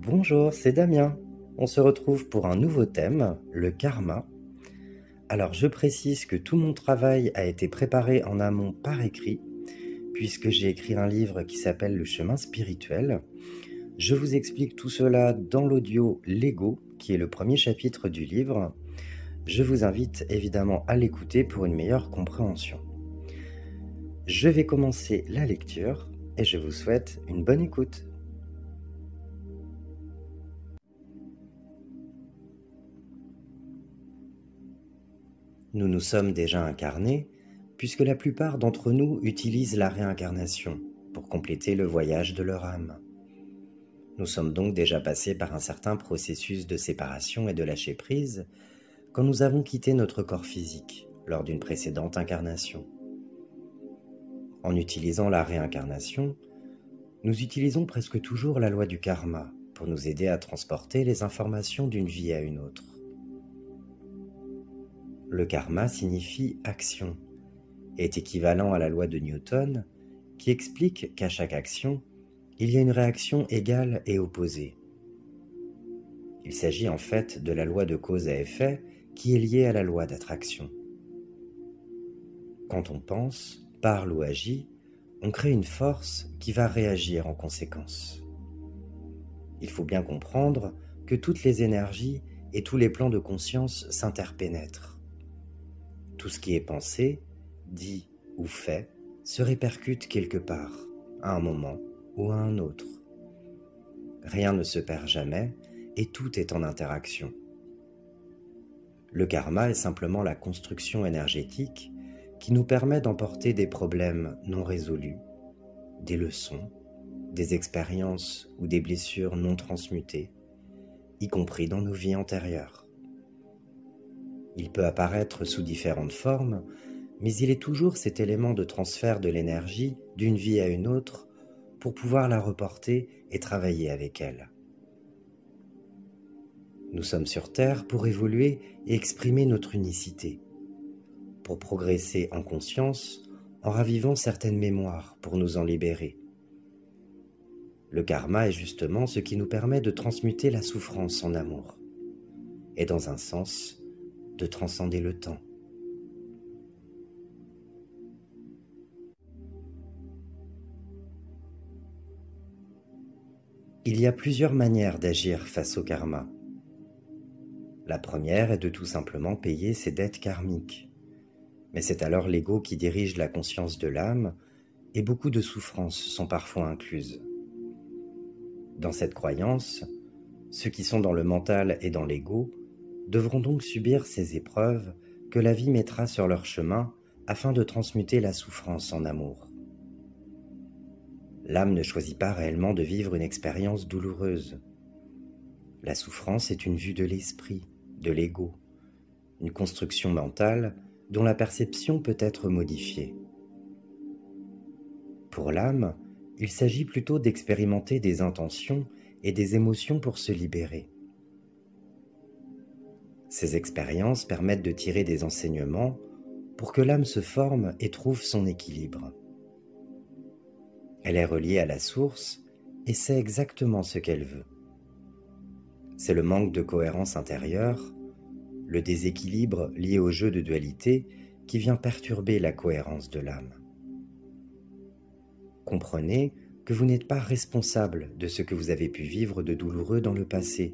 Bonjour, c'est Damien. On se retrouve pour un nouveau thème, le karma. Alors je précise que tout mon travail a été préparé en amont par écrit, puisque j'ai écrit un livre qui s'appelle Le chemin spirituel. Je vous explique tout cela dans l'audio L'Ego, qui est le premier chapitre du livre. Je vous invite évidemment à l'écouter pour une meilleure compréhension. Je vais commencer la lecture et je vous souhaite une bonne écoute. Nous nous sommes déjà incarnés, puisque la plupart d'entre nous utilisent la réincarnation pour compléter le voyage de leur âme. Nous sommes donc déjà passés par un certain processus de séparation et de lâcher-prise quand nous avons quitté notre corps physique lors d'une précédente incarnation. En utilisant la réincarnation, nous utilisons presque toujours la loi du karma pour nous aider à transporter les informations d'une vie à une autre. Le karma signifie action et est équivalent à la loi de Newton qui explique qu'à chaque action, il y a une réaction égale et opposée. Il s'agit en fait de la loi de cause à effet qui est liée à la loi d'attraction. Quand on pense, parle ou agit, on crée une force qui va réagir en conséquence. Il faut bien comprendre que toutes les énergies et tous les plans de conscience s'interpénètrent. Tout ce qui est pensé, dit ou fait se répercute quelque part, à un moment ou à un autre. Rien ne se perd jamais et tout est en interaction. Le karma est simplement la construction énergétique qui nous permet d'emporter des problèmes non résolus, des leçons, des expériences ou des blessures non transmutées, y compris dans nos vies antérieures. Il peut apparaître sous différentes formes, mais il est toujours cet élément de transfert de l'énergie d'une vie à une autre pour pouvoir la reporter et travailler avec elle. Nous sommes sur Terre pour évoluer et exprimer notre unicité, pour progresser en conscience en ravivant certaines mémoires pour nous en libérer. Le karma est justement ce qui nous permet de transmuter la souffrance en amour, et dans un sens, de transcender le temps. Il y a plusieurs manières d'agir face au karma. La première est de tout simplement payer ses dettes karmiques. Mais c'est alors l'ego qui dirige la conscience de l'âme et beaucoup de souffrances sont parfois incluses. Dans cette croyance, ceux qui sont dans le mental et dans l'ego devront donc subir ces épreuves que la vie mettra sur leur chemin afin de transmuter la souffrance en amour. L'âme ne choisit pas réellement de vivre une expérience douloureuse. La souffrance est une vue de l'esprit, de l'ego, une construction mentale dont la perception peut être modifiée. Pour l'âme, il s'agit plutôt d'expérimenter des intentions et des émotions pour se libérer. Ces expériences permettent de tirer des enseignements pour que l'âme se forme et trouve son équilibre. Elle est reliée à la source et sait exactement ce qu'elle veut. C'est le manque de cohérence intérieure, le déséquilibre lié au jeu de dualité qui vient perturber la cohérence de l'âme. Comprenez que vous n'êtes pas responsable de ce que vous avez pu vivre de douloureux dans le passé,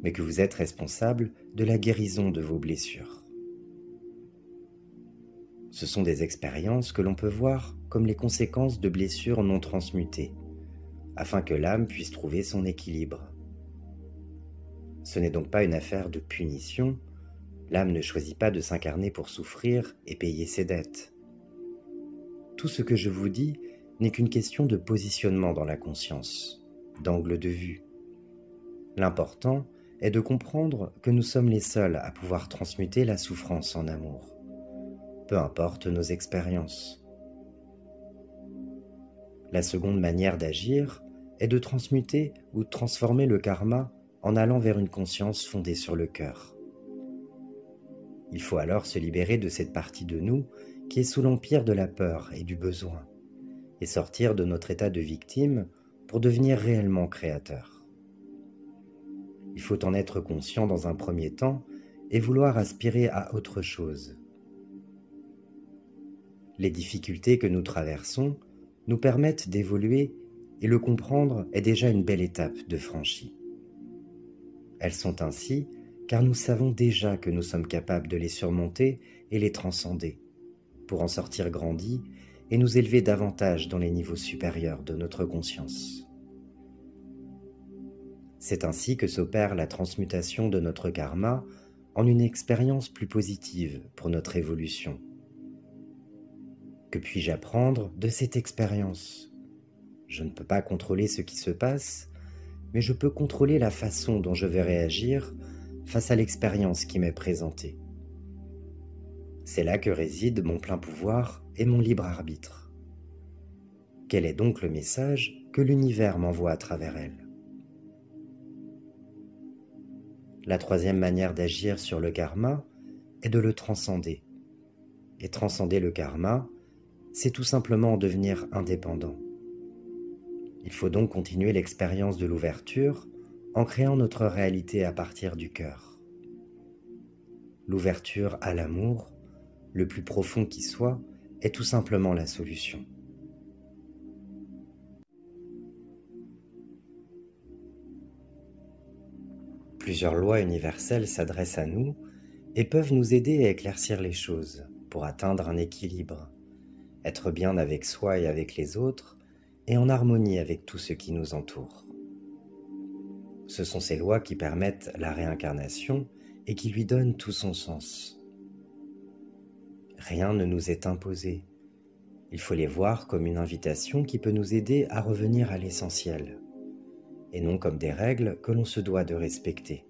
mais que vous êtes responsable de la guérison de vos blessures. Ce sont des expériences que l'on peut voir comme les conséquences de blessures non transmutées, afin que l'âme puisse trouver son équilibre. Ce n'est donc pas une affaire de punition, l'âme ne choisit pas de s'incarner pour souffrir et payer ses dettes. Tout ce que je vous dis n'est qu'une question de positionnement dans la conscience, d'angle de vue. L'important est de comprendre que nous sommes les seuls à pouvoir transmuter la souffrance en amour, peu importe nos expériences. La seconde manière d'agir est de transmuter ou de transformer le karma en allant vers une conscience fondée sur le cœur. Il faut alors se libérer de cette partie de nous qui est sous l'empire de la peur et du besoin, et sortir de notre état de victime pour devenir réellement créateur. Il faut en être conscient dans un premier temps et vouloir aspirer à autre chose. Les difficultés que nous traversons nous permettent d'évoluer et le comprendre est déjà une belle étape de franchie. Elles sont ainsi car nous savons déjà que nous sommes capables de les surmonter et les transcender, pour en sortir grandis et nous élever davantage dans les niveaux supérieurs de notre conscience. C'est ainsi que s'opère la transmutation de notre karma en une expérience plus positive pour notre évolution. Que puis-je apprendre de cette expérience ? Je ne peux pas contrôler ce qui se passe, mais je peux contrôler la façon dont je vais réagir face à l'expérience qui m'est présentée. C'est là que réside mon plein pouvoir et mon libre arbitre. Quel est donc le message que l'univers m'envoie à travers elle ? La troisième manière d'agir sur le karma est de le transcender. Et transcender le karma, c'est tout simplement en devenir indépendant. Il faut donc continuer l'expérience de l'ouverture en créant notre réalité à partir du cœur. L'ouverture à l'amour, le plus profond qui soit, est tout simplement la solution. Plusieurs lois universelles s'adressent à nous et peuvent nous aider à éclaircir les choses pour atteindre un équilibre, être bien avec soi et avec les autres et en harmonie avec tout ce qui nous entoure. Ce sont ces lois qui permettent la réincarnation et qui lui donnent tout son sens. Rien ne nous est imposé. Il faut les voir comme une invitation qui peut nous aider à revenir à l'essentiel, et non comme des règles que l'on se doit de respecter.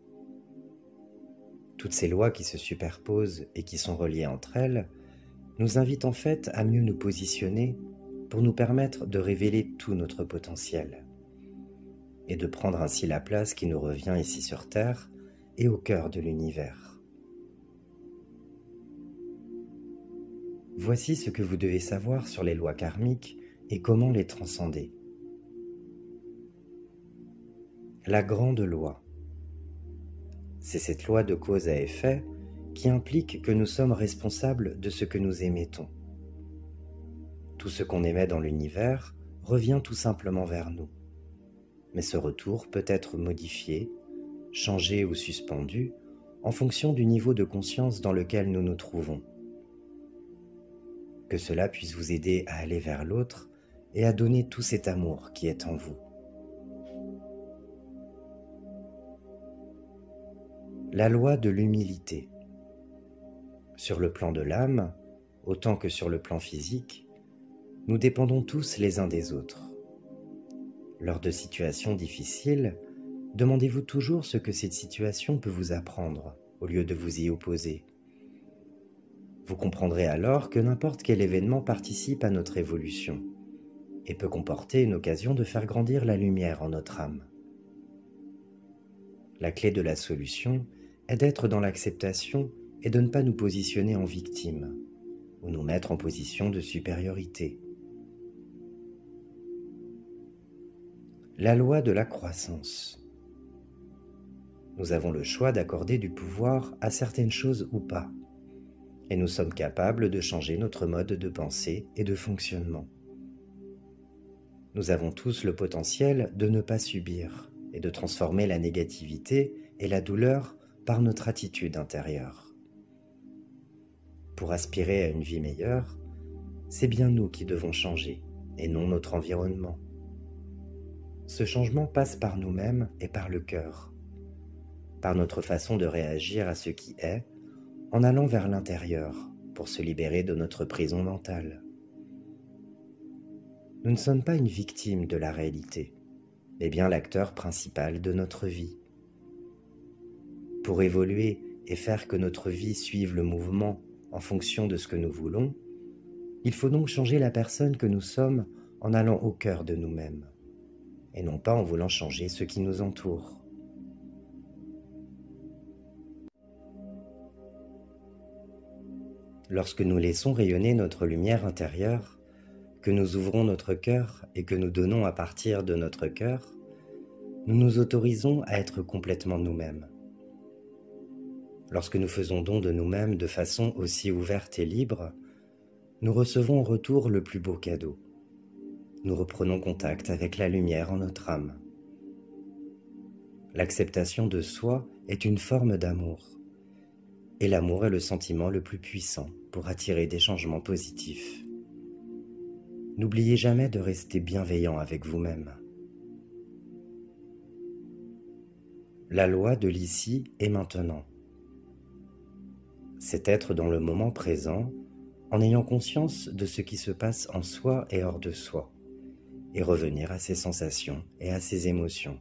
Toutes ces lois qui se superposent et qui sont reliées entre elles nous invitent en fait à mieux nous positionner pour nous permettre de révéler tout notre potentiel et de prendre ainsi la place qui nous revient ici sur Terre et au cœur de l'univers. Voici ce que vous devez savoir sur les lois karmiques et comment les transcender. La grande loi. C'est cette loi de cause à effet qui implique que nous sommes responsables de ce que nous émettons. Tout ce qu'on émet dans l'univers revient tout simplement vers nous. Mais ce retour peut être modifié, changé ou suspendu en fonction du niveau de conscience dans lequel nous nous trouvons. Que cela puisse vous aider à aller vers l'autre et à donner tout cet amour qui est en vous. La loi de l'humilité. Sur le plan de l'âme, autant que sur le plan physique, nous dépendons tous les uns des autres. Lors de situations difficiles, demandez-vous toujours ce que cette situation peut vous apprendre, au lieu de vous y opposer. Vous comprendrez alors que n'importe quel événement participe à notre évolution et peut comporter une occasion de faire grandir la lumière en notre âme. La clé de la solution est d'être dans l'acceptation et de ne pas nous positionner en victime ou nous mettre en position de supériorité. La loi de la croissance. Nous avons le choix d'accorder du pouvoir à certaines choses ou pas, et nous sommes capables de changer notre mode de pensée et de fonctionnement. Nous avons tous le potentiel de ne pas subir et de transformer la négativité et la douleur par notre attitude intérieure. Pour aspirer à une vie meilleure, c'est bien nous qui devons changer et non notre environnement. Ce changement passe par nous-mêmes et par le cœur, par notre façon de réagir à ce qui est, en allant vers l'intérieur pour se libérer de notre prison mentale. Nous ne sommes pas une victime de la réalité, mais bien l'acteur principal de notre vie. Pour évoluer et faire que notre vie suive le mouvement en fonction de ce que nous voulons, il faut donc changer la personne que nous sommes en allant au cœur de nous-mêmes, et non pas en voulant changer ce qui nous entoure. Lorsque nous laissons rayonner notre lumière intérieure, que nous ouvrons notre cœur et que nous donnons à partir de notre cœur, nous nous autorisons à être complètement nous-mêmes. Lorsque nous faisons don de nous-mêmes de façon aussi ouverte et libre, nous recevons en retour le plus beau cadeau. Nous reprenons contact avec la lumière en notre âme. L'acceptation de soi est une forme d'amour, et l'amour est le sentiment le plus puissant pour attirer des changements positifs. N'oubliez jamais de rester bienveillant avec vous-même. La loi de l'ici et maintenant. C'est être dans le moment présent en ayant conscience de ce qui se passe en soi et hors de soi, et revenir à ses sensations et à ses émotions.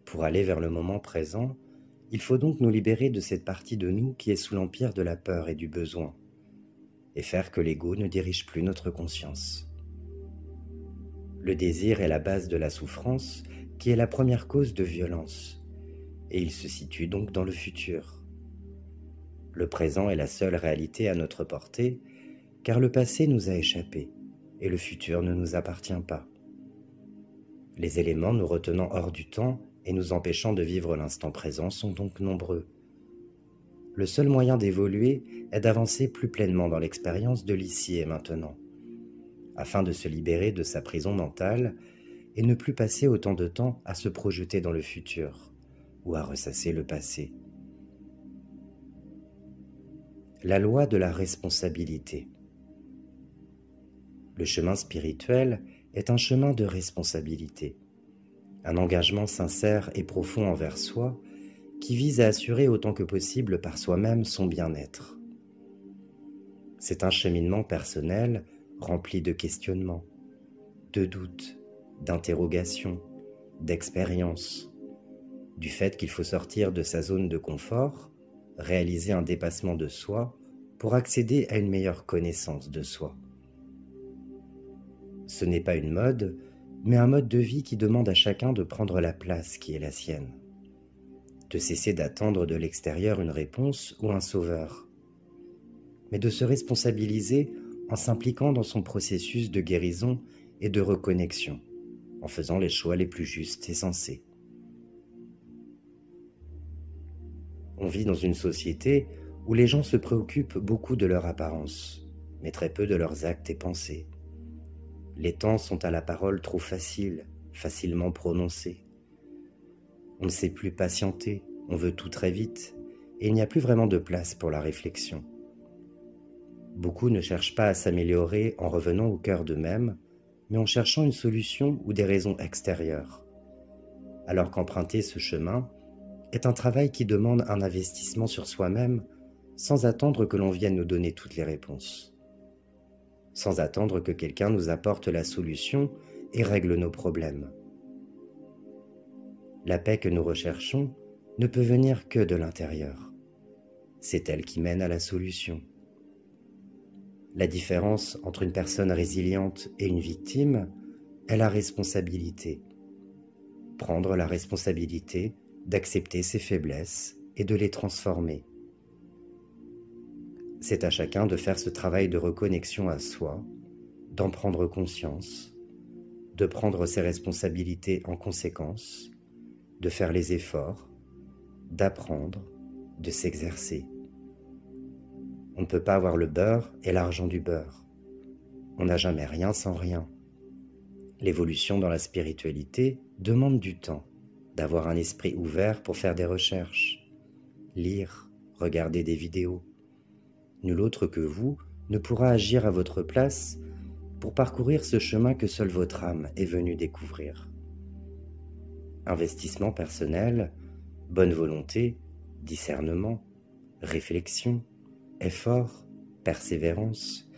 Pour aller vers le moment présent, il faut donc nous libérer de cette partie de nous qui est sous l'empire de la peur et du besoin, et faire que l'ego ne dirige plus notre conscience. Le désir est la base de la souffrance, qui est la première cause de violence, et il se situe donc dans le futur. Le présent est la seule réalité à notre portée, car le passé nous a échappé, et le futur ne nous appartient pas. Les éléments nous retenant hors du temps et nous empêchant de vivre l'instant présent sont donc nombreux. Le seul moyen d'évoluer est d'avancer plus pleinement dans l'expérience de l'ici et maintenant, afin de se libérer de sa prison mentale et ne plus passer autant de temps à se projeter dans le futur ou à ressasser le passé. La loi de la responsabilité. Le chemin spirituel est un chemin de responsabilité, un engagement sincère et profond envers soi qui vise à assurer autant que possible par soi-même son bien-être. C'est un cheminement personnel rempli de questionnements, de doutes, d'interrogations, d'expériences, du fait qu'il faut sortir de sa zone de confort, réaliser un dépassement de soi pour accéder à une meilleure connaissance de soi. Ce n'est pas une mode, mais un mode de vie qui demande à chacun de prendre la place qui est la sienne, de cesser d'attendre de l'extérieur une réponse ou un sauveur, mais de se responsabiliser en s'impliquant dans son processus de guérison et de reconnexion, en faisant les choix les plus justes et sensés. On vit dans une société où les gens se préoccupent beaucoup de leur apparence, mais très peu de leurs actes et pensées. Les temps sont à la parole trop facile, facilement prononcée. On ne sait plus patienter, on veut tout très vite, et il n'y a plus vraiment de place pour la réflexion. Beaucoup ne cherchent pas à s'améliorer en revenant au cœur d'eux-mêmes, mais en cherchant une solution ou des raisons extérieures. Alors qu'emprunter ce chemin est un travail qui demande un investissement sur soi-même sans attendre que l'on vienne nous donner toutes les réponses. Sans attendre que quelqu'un nous apporte la solution et règle nos problèmes. La paix que nous recherchons ne peut venir que de l'intérieur. C'est elle qui mène à la solution. La différence entre une personne résiliente et une victime est la responsabilité. Prendre la responsabilité d'accepter ses faiblesses et de les transformer. C'est à chacun de faire ce travail de reconnexion à soi, d'en prendre conscience, de prendre ses responsabilités en conséquence, de faire les efforts, d'apprendre, de s'exercer. On ne peut pas avoir le beurre et l'argent du beurre. On n'a jamais rien sans rien. L'évolution dans la spiritualité demande du temps, d'avoir un esprit ouvert pour faire des recherches, lire, regarder des vidéos. Nul autre que vous ne pourra agir à votre place pour parcourir ce chemin que seule votre âme est venue découvrir. Investissement personnel, bonne volonté, discernement, réflexion, effort, persévérance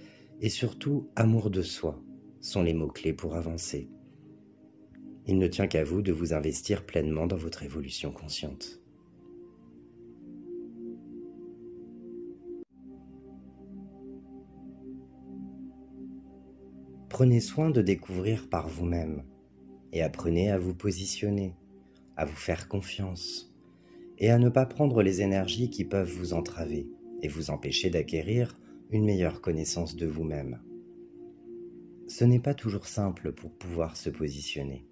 et surtout amour de soi sont les mots-clés pour avancer. Il ne tient qu'à vous de vous investir pleinement dans votre évolution consciente. Prenez soin de découvrir par vous-même et apprenez à vous positionner, à vous faire confiance et à ne pas prendre les énergies qui peuvent vous entraver et vous empêcher d'acquérir une meilleure connaissance de vous-même. Ce n'est pas toujours simple pour pouvoir se positionner.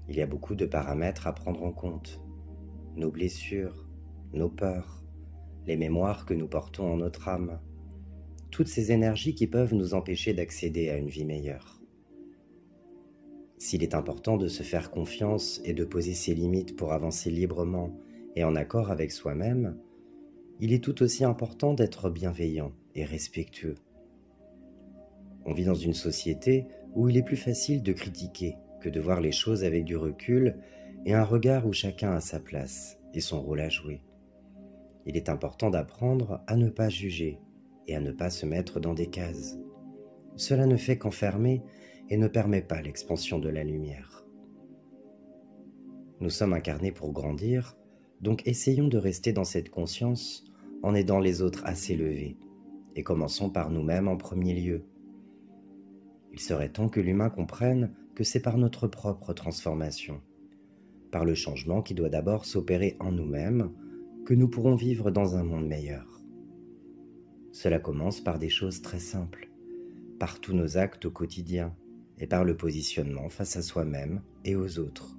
Il y a beaucoup de paramètres à prendre en compte. Nos blessures, nos peurs, les mémoires que nous portons en notre âme, toutes ces énergies qui peuvent nous empêcher d'accéder à une vie meilleure. S'il est important de se faire confiance et de poser ses limites pour avancer librement et en accord avec soi-même, il est tout aussi important d'être bienveillant et respectueux. On vit dans une société où il est plus facile de critiquer que de voir les choses avec du recul et un regard où chacun a sa place et son rôle à jouer. Il est important d'apprendre à ne pas juger et à ne pas se mettre dans des cases. Cela ne fait qu'enfermer et ne permet pas l'expansion de la lumière. Nous sommes incarnés pour grandir, donc essayons de rester dans cette conscience en aidant les autres à s'élever, et commençons par nous-mêmes en premier lieu. Il serait temps que l'humain comprenne que c'est par notre propre transformation, par le changement qui doit d'abord s'opérer en nous-mêmes, que nous pourrons vivre dans un monde meilleur. Cela commence par des choses très simples, par tous nos actes au quotidien et par le positionnement face à soi-même et aux autres.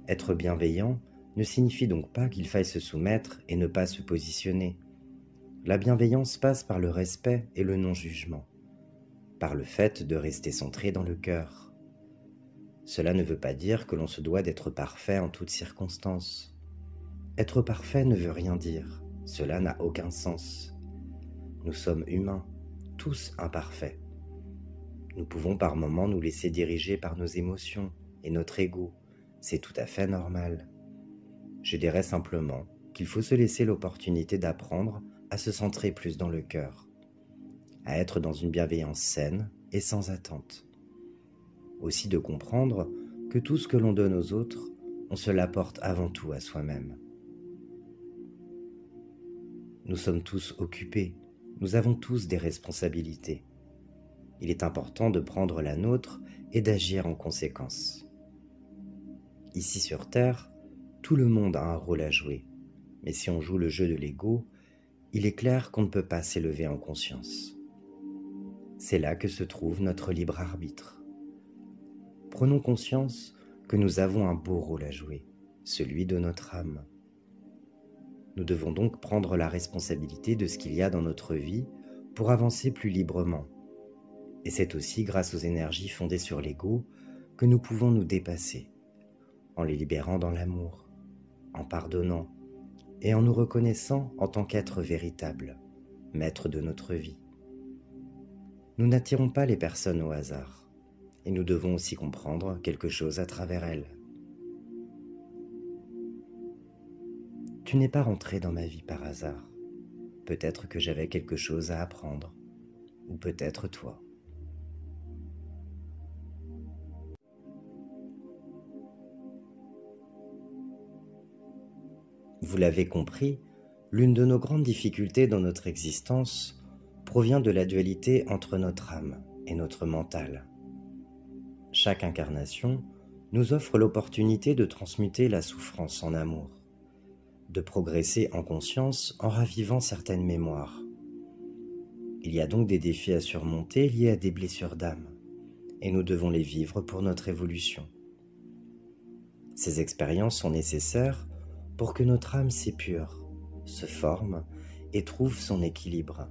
Être bienveillant ne signifie donc pas qu'il faille se soumettre et ne pas se positionner. La bienveillance passe par le respect et le non-jugement, par le fait de rester centré dans le cœur. Cela ne veut pas dire que l'on se doit d'être parfait en toutes circonstances. Être parfait ne veut rien dire, cela n'a aucun sens. Nous sommes humains, tous imparfaits. Nous pouvons par moments nous laisser diriger par nos émotions et notre ego, c'est tout à fait normal. Je dirais simplement qu'il faut se laisser l'opportunité d'apprendre à se centrer plus dans le cœur, à être dans une bienveillance saine et sans attente. Aussi de comprendre que tout ce que l'on donne aux autres, on se l'apporte avant tout à soi-même. Nous sommes tous occupés, nous avons tous des responsabilités. Il est important de prendre la nôtre et d'agir en conséquence. Ici sur Terre, tout le monde a un rôle à jouer, mais si on joue le jeu de l'ego, il est clair qu'on ne peut pas s'élever en conscience. C'est là que se trouve notre libre arbitre. Prenons conscience que nous avons un beau rôle à jouer, celui de notre âme. Nous devons donc prendre la responsabilité de ce qu'il y a dans notre vie pour avancer plus librement. Et c'est aussi grâce aux énergies fondées sur l'ego que nous pouvons nous dépasser, en les libérant dans l'amour, en pardonnant et en nous reconnaissant en tant qu'être véritable, maître de notre vie. Nous n'attirons pas les personnes au hasard, et nous devons aussi comprendre quelque chose à travers elles. Tu n'es pas rentré dans ma vie par hasard. Peut-être que j'avais quelque chose à apprendre, ou peut-être toi. Vous l'avez compris, l'une de nos grandes difficultés dans notre existence provient de la dualité entre notre âme et notre mental. Chaque incarnation nous offre l'opportunité de transmuter la souffrance en amour, de progresser en conscience en ravivant certaines mémoires. Il y a donc des défis à surmonter liés à des blessures d'âme, et nous devons les vivre pour notre évolution. Ces expériences sont nécessaires pour que notre âme s'épure, se forme et trouve son équilibre.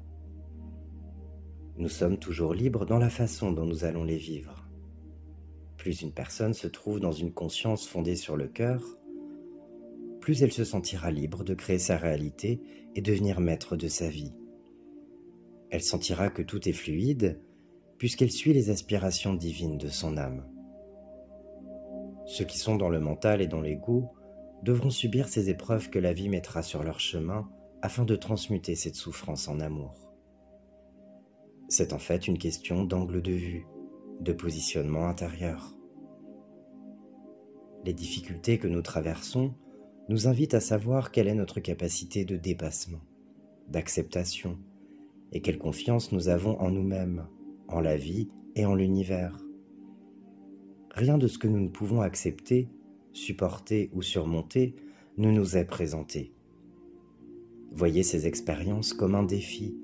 Nous sommes toujours libres dans la façon dont nous allons les vivre. Plus une personne se trouve dans une conscience fondée sur le cœur, plus elle se sentira libre de créer sa réalité et devenir maître de sa vie. Elle sentira que tout est fluide, puisqu'elle suit les aspirations divines de son âme. Ceux qui sont dans le mental et dans l'ego devront subir ces épreuves que la vie mettra sur leur chemin afin de transmuter cette souffrance en amour. C'est en fait une question d'angle de vue, de positionnement intérieur. Les difficultés que nous traversons nous invitent à savoir quelle est notre capacité de dépassement, d'acceptation, et quelle confiance nous avons en nous-mêmes, en la vie et en l'univers. Rien de ce que nous ne pouvons accepter, supporter ou surmonter ne nous est présenté. Voyez ces expériences comme un défi.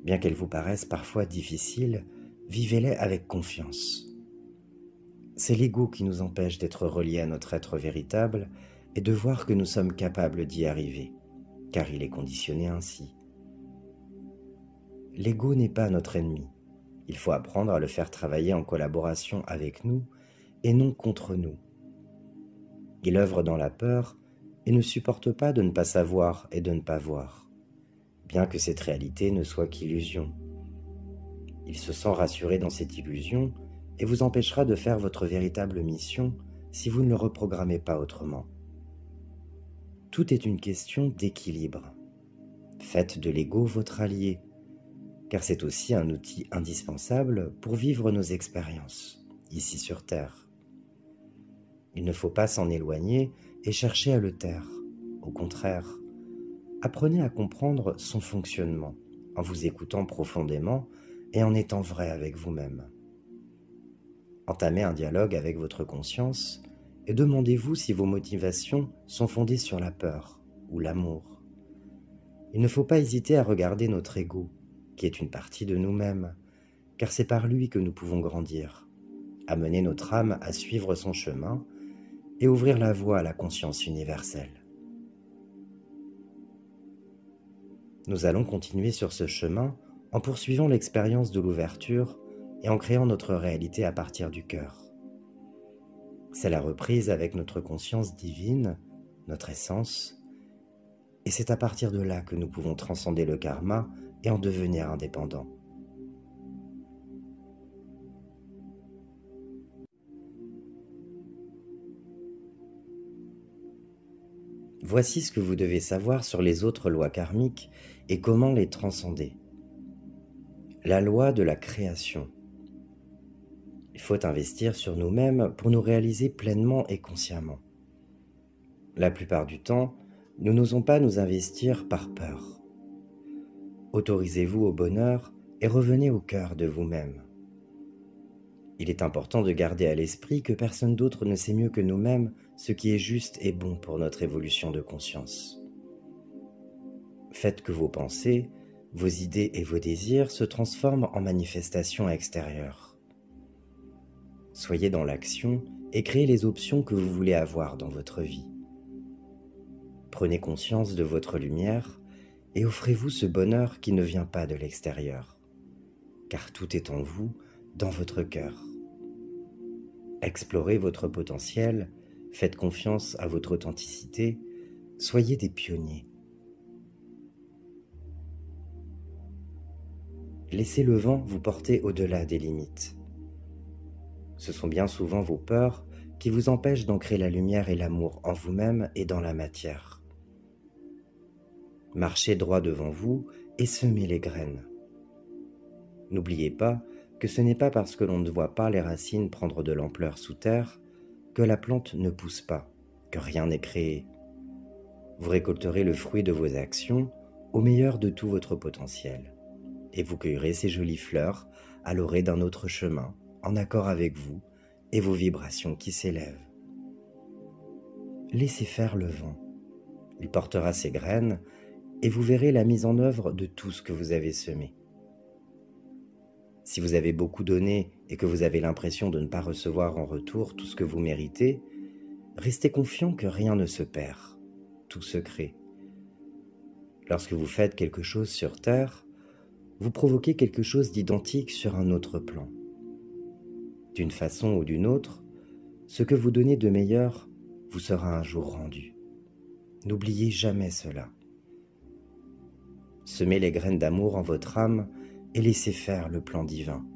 Bien qu'elles vous paraissent parfois difficiles, vivez-les avec confiance. C'est l'ego qui nous empêche d'être reliés à notre être véritable et de voir que nous sommes capables d'y arriver, car il est conditionné ainsi. L'ego n'est pas notre ennemi. Il faut apprendre à le faire travailler en collaboration avec nous et non contre nous. Il œuvre dans la peur et ne supporte pas de ne pas savoir et de ne pas voir, bien que cette réalité ne soit qu'illusion. Il se sent rassuré dans cette illusion et vous empêchera de faire votre véritable mission si vous ne le reprogrammez pas autrement. Tout est une question d'équilibre. Faites de l'ego votre allié, car c'est aussi un outil indispensable pour vivre nos expériences, ici sur Terre. Il ne faut pas s'en éloigner et chercher à le taire. Au contraire, apprenez à comprendre son fonctionnement en vous écoutant profondément et en étant vrai avec vous-même. Entamez un dialogue avec votre conscience et demandez-vous si vos motivations sont fondées sur la peur ou l'amour. Il ne faut pas hésiter à regarder notre ego, qui est une partie de nous-mêmes, car c'est par lui que nous pouvons grandir, amener notre âme à suivre son chemin et ouvrir la voie à la conscience universelle. Nous allons continuer sur ce chemin en poursuivant l'expérience de l'ouverture et en créant notre réalité à partir du cœur. C'est la reprise avec notre conscience divine, notre essence, et c'est à partir de là que nous pouvons transcender le karma et en devenir indépendants. Voici ce que vous devez savoir sur les autres lois karmiques et comment les transcender. La loi de la création. Il faut investir sur nous-mêmes pour nous réaliser pleinement et consciemment. La plupart du temps, nous n'osons pas nous investir par peur. Autorisez-vous au bonheur et revenez au cœur de vous-même. Il est important de garder à l'esprit que personne d'autre ne sait mieux que nous-mêmes ce qui est juste et bon pour notre évolution de conscience. Faites que vos pensées, vos idées et vos désirs se transforment en manifestations extérieures. Soyez dans l'action et créez les options que vous voulez avoir dans votre vie. Prenez conscience de votre lumière et offrez-vous ce bonheur qui ne vient pas de l'extérieur, car tout est en vous, dans votre cœur. Explorez votre potentiel, faites confiance à votre authenticité, soyez des pionniers. Laissez le vent vous porter au-delà des limites. Ce sont bien souvent vos peurs qui vous empêchent d'ancrer la lumière et l'amour en vous-même et dans la matière. Marchez droit devant vous et semez les graines. N'oubliez pas que ce n'est pas parce que l'on ne voit pas les racines prendre de l'ampleur sous terre que la plante ne pousse pas, que rien n'est créé. Vous récolterez le fruit de vos actions au meilleur de tout votre potentiel, et vous cueillerez ces jolies fleurs à l'orée d'un autre chemin, en accord avec vous et vos vibrations qui s'élèvent. Laissez faire le vent. Il portera ses graines et vous verrez la mise en œuvre de tout ce que vous avez semé. Si vous avez beaucoup donné et que vous avez l'impression de ne pas recevoir en retour tout ce que vous méritez, restez confiant que rien ne se perd, tout se crée. Lorsque vous faites quelque chose sur Terre, vous provoquez quelque chose d'identique sur un autre plan. D'une façon ou d'une autre, ce que vous donnez de meilleur vous sera un jour rendu. N'oubliez jamais cela. Semez les graines d'amour en votre âme et laissez faire le plan divin.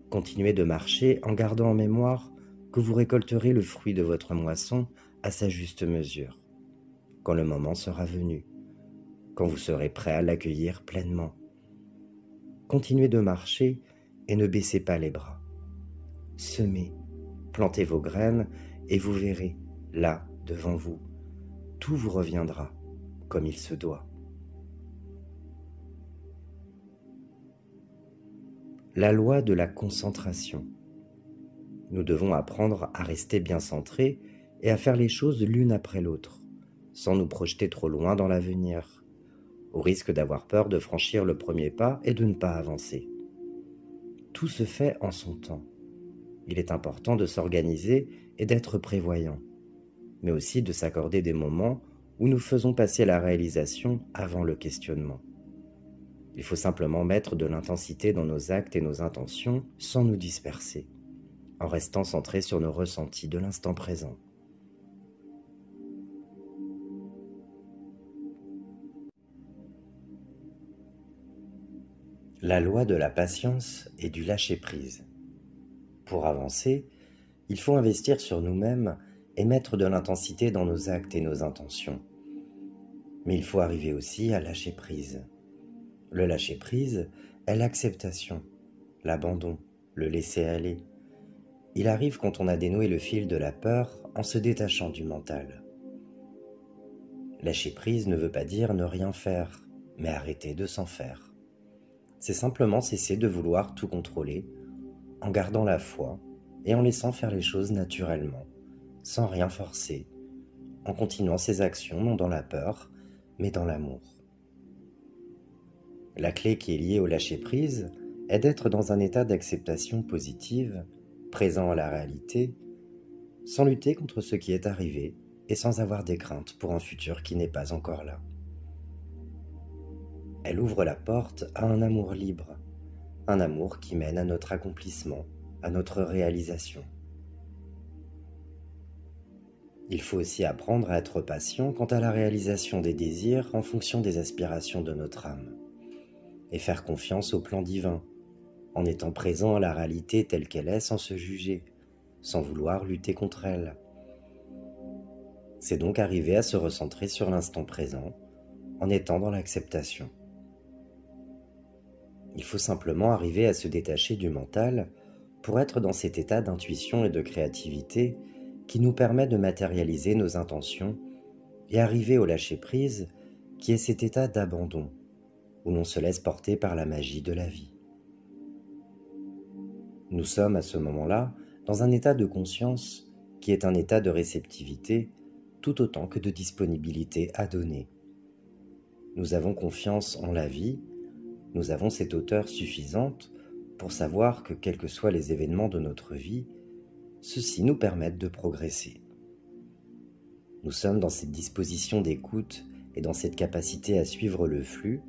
Continuez de marcher en gardant en mémoire que vous récolterez le fruit de votre moisson à sa juste mesure, quand le moment sera venu, quand vous serez prêt à l'accueillir pleinement. Continuez de marcher et ne baissez pas les bras. Semez, plantez vos graines et vous verrez, là, devant vous, tout vous reviendra comme il se doit. La loi de la concentration. Nous devons apprendre à rester bien centrés et à faire les choses l'une après l'autre, sans nous projeter trop loin dans l'avenir, au risque d'avoir peur de franchir le premier pas et de ne pas avancer. Tout se fait en son temps. Il est important de s'organiser et d'être prévoyant, mais aussi de s'accorder des moments où nous faisons passer la réalisation avant le questionnement. Il faut simplement mettre de l'intensité dans nos actes et nos intentions sans nous disperser, en restant centrés sur nos ressentis de l'instant présent. La loi de la patience et du lâcher-prise. Pour avancer, il faut investir sur nous-mêmes et mettre de l'intensité dans nos actes et nos intentions. Mais il faut arriver aussi à lâcher prise. Le lâcher prise est l'acceptation, l'abandon, le laisser aller. Il arrive quand on a dénoué le fil de la peur en se détachant du mental. Lâcher prise ne veut pas dire ne rien faire, mais arrêter de s'en faire. C'est simplement cesser de vouloir tout contrôler, en gardant la foi et en laissant faire les choses naturellement, sans rien forcer, en continuant ses actions non dans la peur, mais dans l'amour. La clé qui est liée au lâcher-prise est d'être dans un état d'acceptation positive, présent à la réalité, sans lutter contre ce qui est arrivé et sans avoir des craintes pour un futur qui n'est pas encore là. Elle ouvre la porte à un amour libre, un amour qui mène à notre accomplissement, à notre réalisation. Il faut aussi apprendre à être patient quant à la réalisation des désirs en fonction des aspirations de notre âme, et faire confiance au plan divin, en étant présent à la réalité telle qu'elle est sans se juger, sans vouloir lutter contre elle. C'est donc arriver à se recentrer sur l'instant présent, en étant dans l'acceptation. Il faut simplement arriver à se détacher du mental pour être dans cet état d'intuition et de créativité qui nous permet de matérialiser nos intentions et arriver au lâcher-prise qui est cet état d'abandon où l'on se laisse porter par la magie de la vie. Nous sommes à ce moment-là dans un état de conscience qui est un état de réceptivité tout autant que de disponibilité à donner. Nous avons confiance en la vie, nous avons cette hauteur suffisante pour savoir que quels que soient les événements de notre vie, ceux-ci nous permettent de progresser. Nous sommes dans cette disposition d'écoute et dans cette capacité à suivre le flux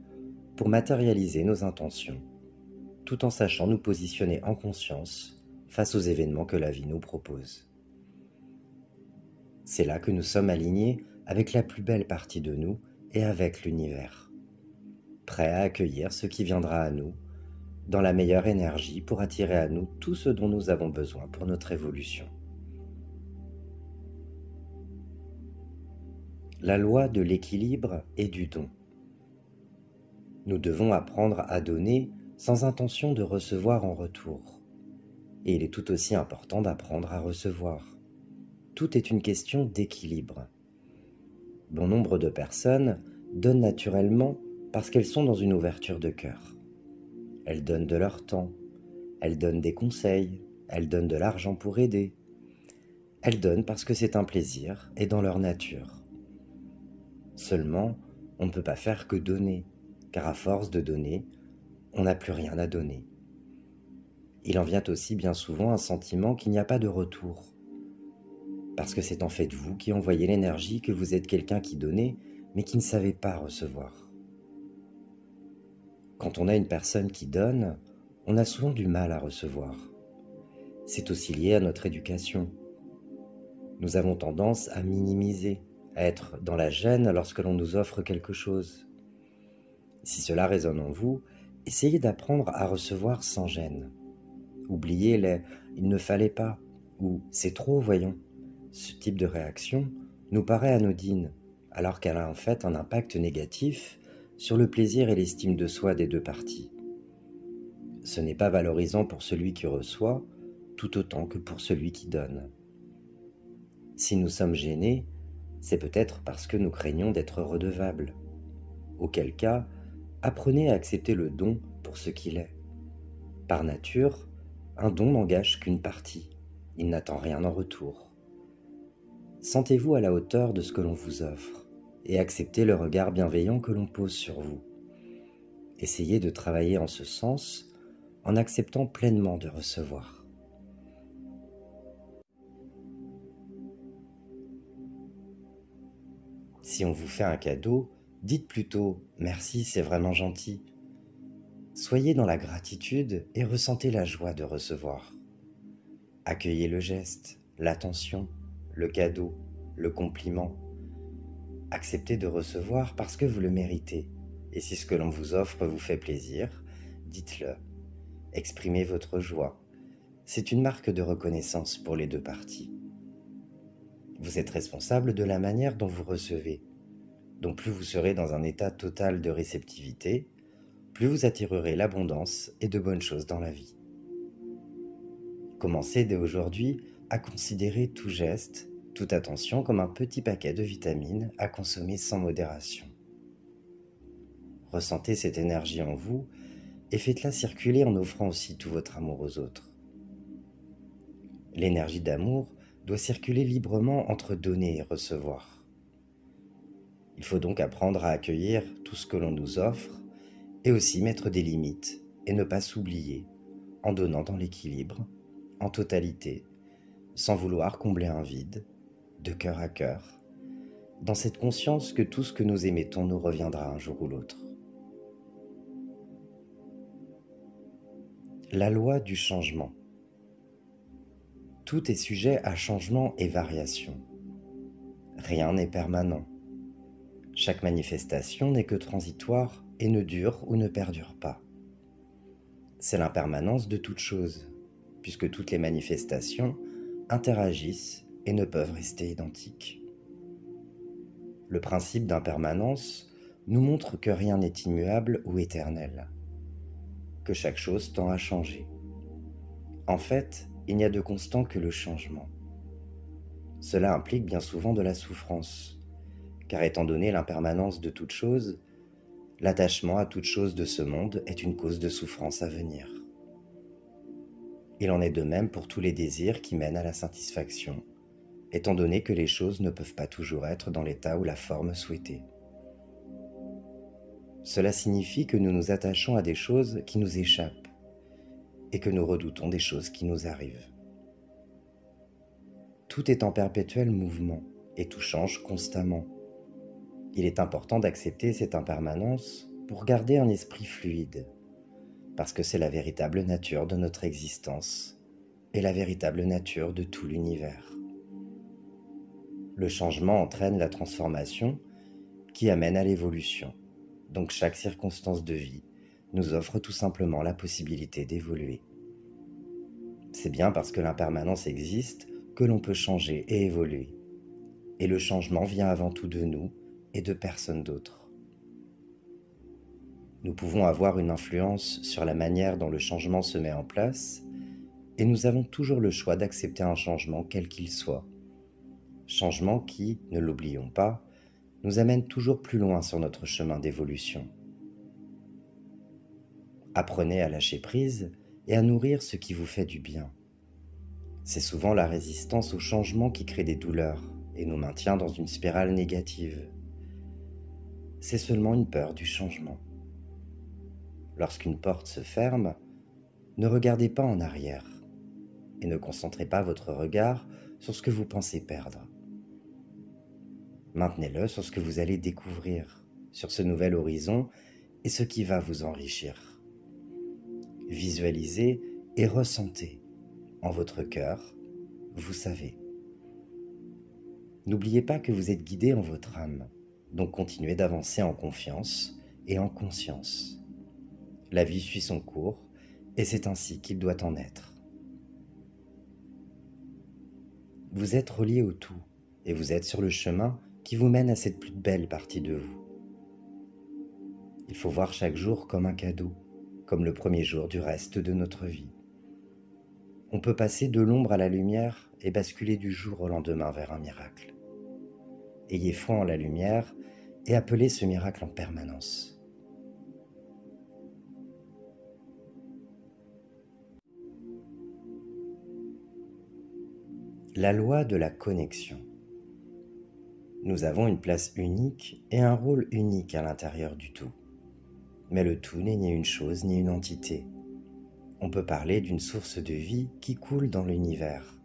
pour matérialiser nos intentions, tout en sachant nous positionner en conscience face aux événements que la vie nous propose. C'est là que nous sommes alignés avec la plus belle partie de nous et avec l'univers, prêts à accueillir ce qui viendra à nous, dans la meilleure énergie pour attirer à nous tout ce dont nous avons besoin pour notre évolution. La loi de l'équilibre et du don. Nous devons apprendre à donner sans intention de recevoir en retour. Et il est tout aussi important d'apprendre à recevoir. Tout est une question d'équilibre. Bon nombre de personnes donnent naturellement parce qu'elles sont dans une ouverture de cœur. Elles donnent de leur temps, elles donnent des conseils, elles donnent de l'argent pour aider. Elles donnent parce que c'est un plaisir et dans leur nature. Seulement, on ne peut pas faire que donner, car à force de donner, on n'a plus rien à donner. Il en vient aussi bien souvent un sentiment qu'il n'y a pas de retour, parce que c'est en fait vous qui envoyez l'énergie que vous êtes quelqu'un qui donnait, mais qui ne savait pas recevoir. Quand on a une personne qui donne, on a souvent du mal à recevoir. C'est aussi lié à notre éducation. Nous avons tendance à minimiser, à être dans la gêne lorsque l'on nous offre quelque chose. Si cela résonne en vous, essayez d'apprendre à recevoir sans gêne. Oubliez les « il ne fallait pas » ou « c'est trop, voyons ». Ce type de réaction nous paraît anodine, alors qu'elle a en fait un impact négatif sur le plaisir et l'estime de soi des deux parties. Ce n'est pas valorisant pour celui qui reçoit, tout autant que pour celui qui donne. Si nous sommes gênés, c'est peut-être parce que nous craignons d'être redevables. Auquel cas, apprenez à accepter le don pour ce qu'il est. Par nature, un don n'engage qu'une partie, il n'attend rien en retour. Sentez-vous à la hauteur de ce que l'on vous offre et acceptez le regard bienveillant que l'on pose sur vous. Essayez de travailler en ce sens en acceptant pleinement de recevoir. Si on vous fait un cadeau, dites plutôt « merci, c'est vraiment gentil ». Soyez dans la gratitude et ressentez la joie de recevoir. Accueillez le geste, l'attention, le cadeau, le compliment. Acceptez de recevoir parce que vous le méritez. Et si ce que l'on vous offre vous fait plaisir, dites-le. Exprimez votre joie. C'est une marque de reconnaissance pour les deux parties. Vous êtes responsable de la manière dont vous recevez. Donc plus vous serez dans un état total de réceptivité, plus vous attirerez l'abondance et de bonnes choses dans la vie. Commencez dès aujourd'hui à considérer tout geste, toute attention comme un petit paquet de vitamines à consommer sans modération. Ressentez cette énergie en vous et faites-la circuler en offrant aussi tout votre amour aux autres. L'énergie d'amour doit circuler librement entre donner et recevoir. Il faut donc apprendre à accueillir tout ce que l'on nous offre et aussi mettre des limites et ne pas s'oublier en donnant dans l'équilibre, en totalité, sans vouloir combler un vide, de cœur à cœur, dans cette conscience que tout ce que nous émettons nous reviendra un jour ou l'autre. La loi du changement. Tout est sujet à changement et variation. Rien n'est permanent. Chaque manifestation n'est que transitoire et ne dure ou ne perdure pas. C'est l'impermanence de toute chose, puisque toutes les manifestations interagissent et ne peuvent rester identiques. Le principe d'impermanence nous montre que rien n'est immuable ou éternel, que chaque chose tend à changer. En fait, il n'y a de constant que le changement. Cela implique bien souvent de la souffrance, car étant donné l'impermanence de toute chose, l'attachement à toute chose de ce monde est une cause de souffrance à venir. Il en est de même pour tous les désirs qui mènent à la satisfaction, étant donné que les choses ne peuvent pas toujours être dans l'état ou la forme souhaitée. Cela signifie que nous nous attachons à des choses qui nous échappent et que nous redoutons des choses qui nous arrivent. Tout est en perpétuel mouvement et tout change constamment. Il est important d'accepter cette impermanence pour garder un esprit fluide, parce que c'est la véritable nature de notre existence et la véritable nature de tout l'univers. Le changement entraîne la transformation qui amène à l'évolution. Donc chaque circonstance de vie nous offre tout simplement la possibilité d'évoluer. C'est bien parce que l'impermanence existe que l'on peut changer et évoluer. Et le changement vient avant tout de nous et de personne d'autre. Nous pouvons avoir une influence sur la manière dont le changement se met en place, et nous avons toujours le choix d'accepter un changement quel qu'il soit. Changement qui, ne l'oublions pas, nous amène toujours plus loin sur notre chemin d'évolution. Apprenez à lâcher prise et à nourrir ce qui vous fait du bien. C'est souvent la résistance au changement qui crée des douleurs et nous maintient dans une spirale négative. C'est seulement une peur du changement. Lorsqu'une porte se ferme, ne regardez pas en arrière et ne concentrez pas votre regard sur ce que vous pensez perdre. Maintenez-le sur ce que vous allez découvrir, sur ce nouvel horizon et ce qui va vous enrichir. Visualisez et ressentez en votre cœur, vous savez. N'oubliez pas que vous êtes guidé en votre âme, donc continuez d'avancer en confiance et en conscience. La vie suit son cours et c'est ainsi qu'il doit en être. Vous êtes relié au tout et vous êtes sur le chemin qui vous mène à cette plus belle partie de vous. Il faut voir chaque jour comme un cadeau, comme le premier jour du reste de notre vie. On peut passer de l'ombre à la lumière et basculer du jour au lendemain vers un miracle. Ayez foi en la lumière et appelez ce miracle en permanence. La loi de la connexion. Nous avons une place unique et un rôle unique à l'intérieur du tout. Mais le tout n'est ni une chose ni une entité. On peut parler d'une source de vie qui coule dans l'univers,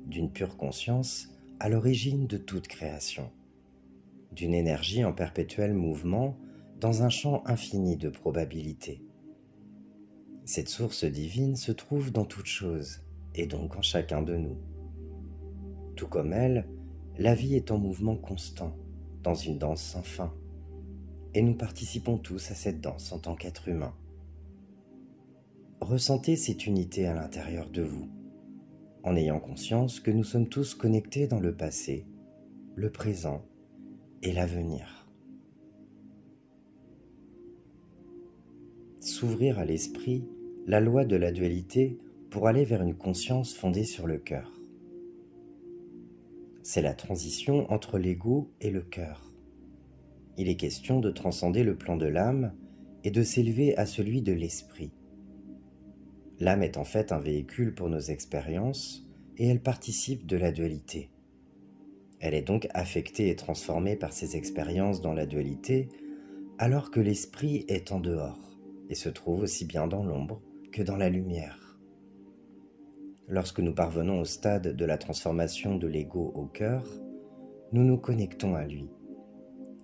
d'une pure conscience à l'origine de toute création. d'une énergie en perpétuel mouvement dans un champ infini de probabilités. Cette source divine se trouve dans toute chose, et donc en chacun de nous. Tout comme elle, la vie est en mouvement constant, dans une danse sans fin, et nous participons tous à cette danse en tant qu'êtres humains. Ressentez cette unité à l'intérieur de vous, en ayant conscience que nous sommes tous connectés dans le passé, le présent et l'avenir. S'ouvrir à l'esprit, la loi de la dualité pour aller vers une conscience fondée sur le cœur. C'est la transition entre l'ego et le cœur. Il est question de transcender le plan de l'âme et de s'élever à celui de l'esprit. L'âme est en fait un véhicule pour nos expériences et elle participe de la dualité. Elle est donc affectée et transformée par ses expériences dans la dualité, alors que l'esprit est en dehors et se trouve aussi bien dans l'ombre que dans la lumière. Lorsque nous parvenons au stade de la transformation de l'ego au cœur, nous nous connectons à lui.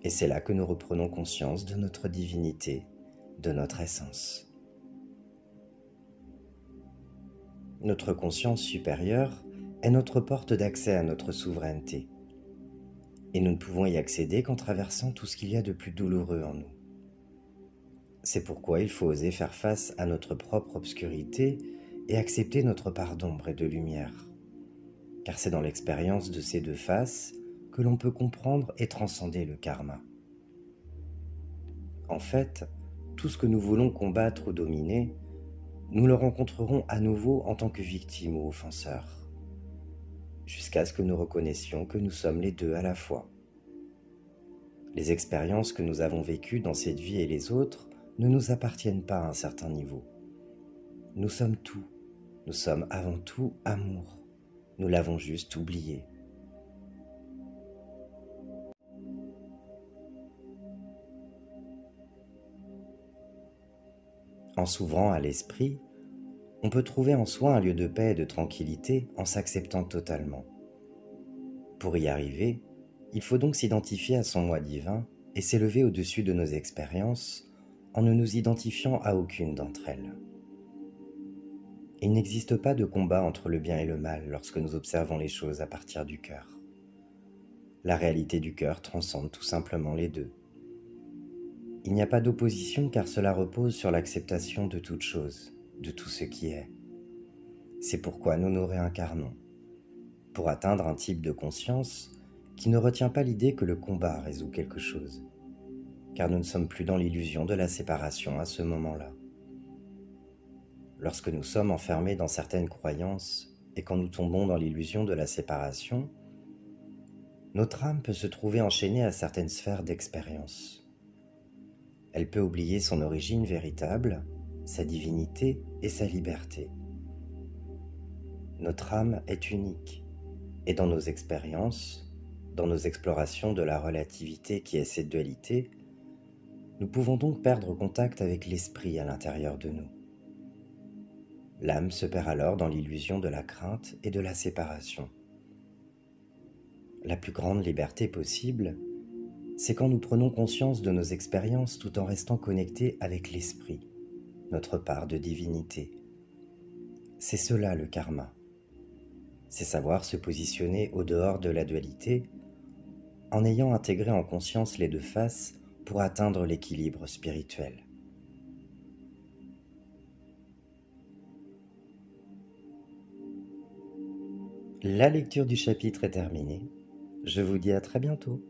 Et c'est là que nous reprenons conscience de notre divinité, de notre essence. Notre conscience supérieure est notre porte d'accès à notre souveraineté. Et nous ne pouvons y accéder qu'en traversant tout ce qu'il y a de plus douloureux en nous. C'est pourquoi il faut oser faire face à notre propre obscurité et accepter notre part d'ombre et de lumière. Car c'est dans l'expérience de ces deux faces que l'on peut comprendre et transcender le karma. En fait, tout ce que nous voulons combattre ou dominer, nous le rencontrerons à nouveau en tant que victimes ou offenseurs, jusqu'à ce que nous reconnaissions que nous sommes les deux à la fois. Les expériences que nous avons vécues dans cette vie et les autres ne nous appartiennent pas à un certain niveau. Nous sommes tout. Nous sommes avant tout amour. Nous l'avons juste oublié. En s'ouvrant à l'esprit, on peut trouver en soi un lieu de paix et de tranquillité en s'acceptant totalement. Pour y arriver, il faut donc s'identifier à son moi divin et s'élever au-dessus de nos expériences en ne nous identifiant à aucune d'entre elles. Il n'existe pas de combat entre le bien et le mal lorsque nous observons les choses à partir du cœur. La réalité du cœur transcende tout simplement les deux. Il n'y a pas d'opposition car cela repose sur l'acceptation de toute chose, de tout ce qui est. C'est pourquoi nous nous réincarnons, pour atteindre un type de conscience qui ne retient pas l'idée que le combat résout quelque chose, car nous ne sommes plus dans l'illusion de la séparation à ce moment-là. Lorsque nous sommes enfermés dans certaines croyances et quand nous tombons dans l'illusion de la séparation, notre âme peut se trouver enchaînée à certaines sphères d'expérience. Elle peut oublier son origine véritable, sa divinité et sa liberté. Notre âme est unique, et dans nos expériences, dans nos explorations de la relativité qui est cette dualité, nous pouvons donc perdre contact avec l'esprit à l'intérieur de nous. L'âme se perd alors dans l'illusion de la crainte et de la séparation. La plus grande liberté possible, c'est quand nous prenons conscience de nos expériences tout en restant connectés avec l'esprit, notre part de divinité. C'est cela le karma. C'est savoir se positionner au dehors de la dualité en ayant intégré en conscience les deux faces pour atteindre l'équilibre spirituel. La lecture du chapitre est terminée. Je vous dis à très bientôt.